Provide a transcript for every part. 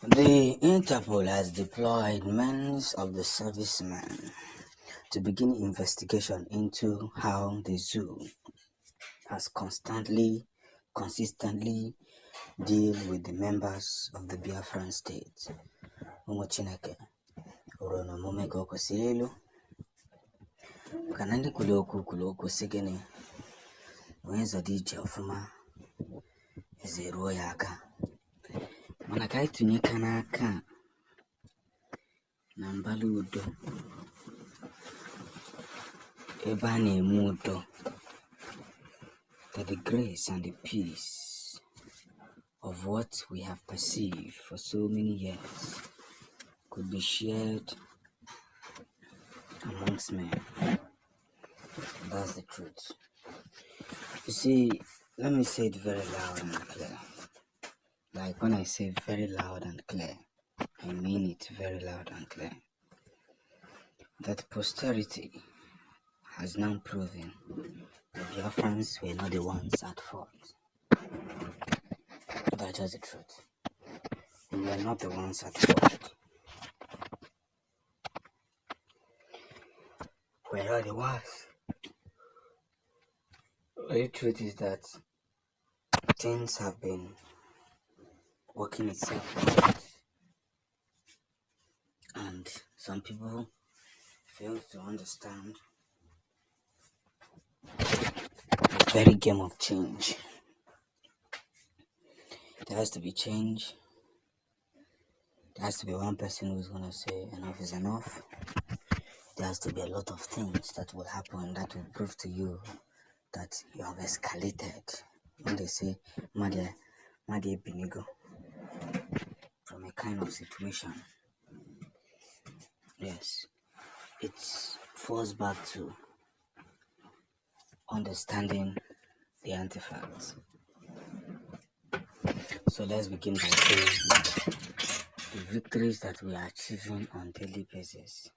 The Interpol has deployed men of the servicemen to begin investigation into how the zoo has consistently deal with the members of the Biafran state. Ụmụ Chineke hụrụ na omume ka o kwesịrị elu ka na ndị kwuru okwu sị gịnị onye zọdo ije ọfụma eze ruo ya aka mana ka anyị tụnyeka n'aka na mbara udo ebe a na-eme udo that the grace and the peace of what we have perceived for so many years could be shared amongst men. That's the truth. You see, let me say it very loud and clear. Like when I say very loud and clear, I mean it very loud and clear. That posterity has now proven that Biafrans were not the ones at fault. That's just the truth. We were not the ones at fault. We're not the ones. The truth is that things have been working itself out, and some people fail to understand the very game of change. There has to be change. There has to be one person who's going to say enough is enough. There has to be a lot of things that will happen that will prove to you that you have escalated. When they say Madie Binigo, from a kind of situation. Yes, it falls back to understanding the anti-facts. So let's begin by saying that the victories that we are achieving on a daily basis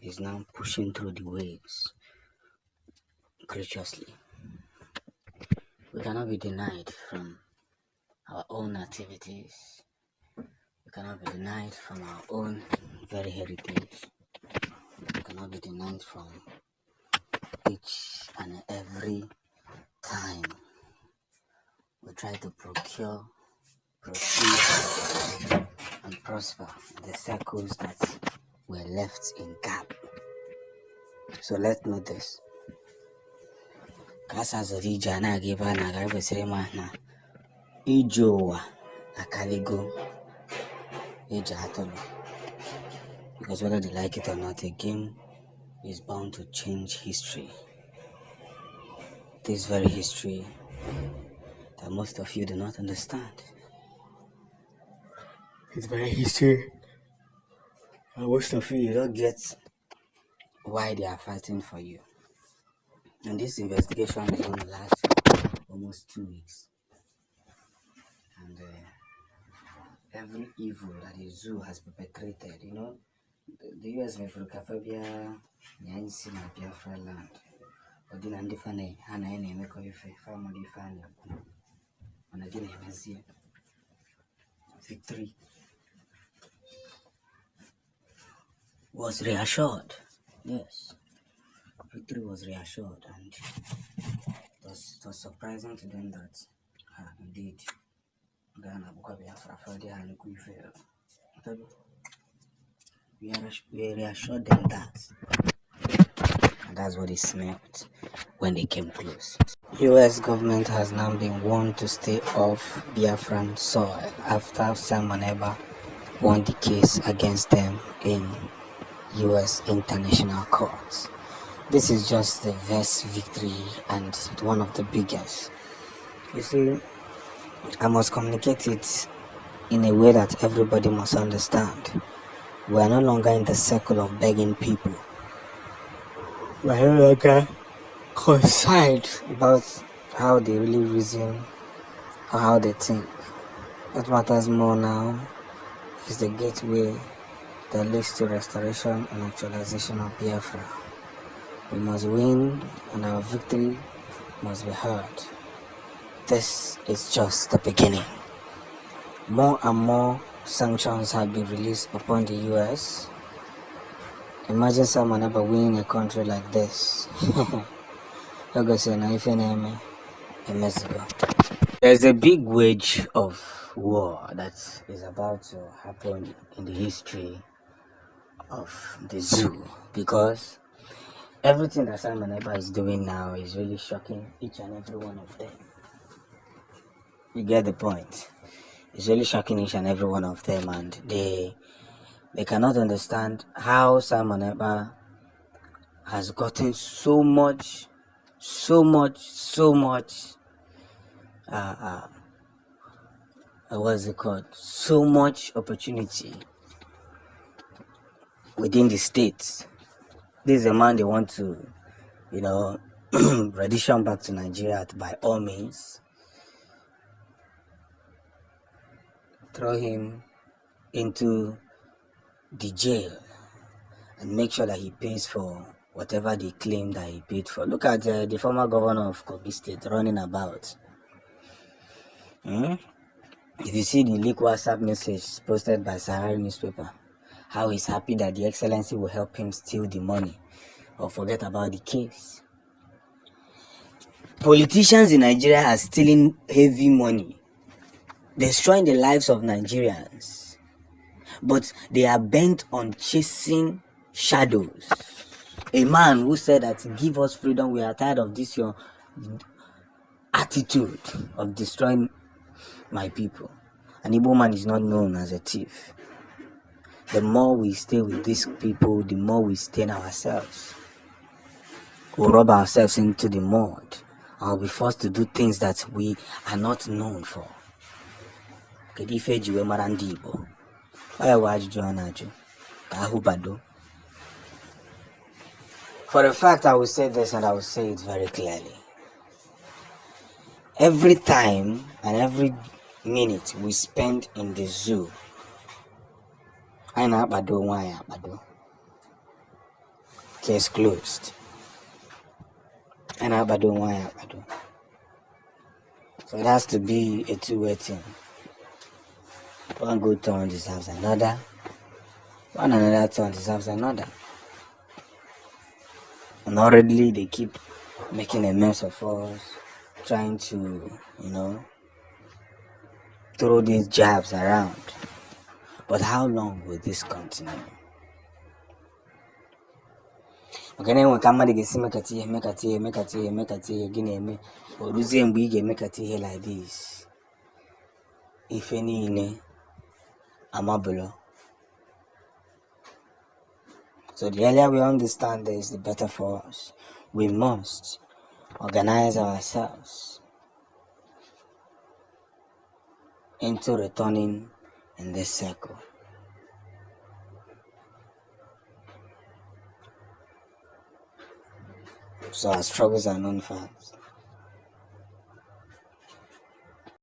is now pushing through the waves graciously. We cannot be denied from our own activities. We cannot be denied from our own very heritage. We cannot be denied from each and every time we try to procure, proceed, and prosper the circles that were left in gap. So let's know this. Kasa zorija na giba na garbe sirema na ijowa akaligo ija atolo. Because whether they like it or not, a game is bound to change history. This very history that most of you do not understand. It's very history that most of you don't get why they are fighting for you. And this investigation is going to last for almost 2 weeks. And every evil that the zoo has perpetrated, the US may for Cafabia, Yancy, and Biafran land. Or did Andifane, Hana, and Mekoife, family fan, and again, victory was reassured. Yes, victory was reassured, and it was surprising to them that, indeed, Ghana, Biafra, and Kuife. We reassured them that, and that's what they smelled when they came close. US government has now been warned to stay off Biafran soil after Simon Eber won the case against them in US international courts. This is just the first victory and one of the biggest. You see, I must communicate it in a way that everybody must understand. We are no longer in the circle of begging people. We are no longer concerned about how they really reason or how they think. What matters more now is the gateway that leads to restoration and actualization of Biafra. We must win, and our victory must be heard. This is just the beginning. more and more sanctions have been released upon the US. Imagine someone ever winning a country like this. There's a big wage of war that is about to happen in the history of the zoo, because everything that Simon Eber is doing now is really shocking each and every one of them. You get the point? It's really shocking each and every one of them, and they cannot understand how Simon Eber has gotten so much what's it called? So much opportunity within the states. This is a man they want to, rendition back to Nigeria by all means. Throw him into the jail and make sure that he pays for whatever they claim that he paid for. Look at the former governor of Kogi State running about. If you see the leaked WhatsApp message posted by Sahara newspaper, how he's happy that the excellency will help him steal the money or forget about the case. Politicians in Nigeria are stealing heavy money, destroying the lives of Nigerians, but they are bent on chasing shadows. A man who said that give us freedom, we are tired of this your attitude of destroying my people. An Igbo man is not known as a thief. The more we stay with these people, the more we stain ourselves. We'll rub ourselves into the mud and we'll be forced to do things that we are not known for. For a fact, I will say this and I will say it very clearly. Every time and every minute we spend in the zoo, case closed. So it has to be a two-way thing. One good turn deserves another. One another turn deserves another. And already they keep making a mess of us, trying to, throw these jabs around. But how long will this continue? Okay, then when come make again, or losing big here like this. If any amabolo. So the earlier we understand this, the better for us. We must organize ourselves into returning in this circle. So our struggles are known facts.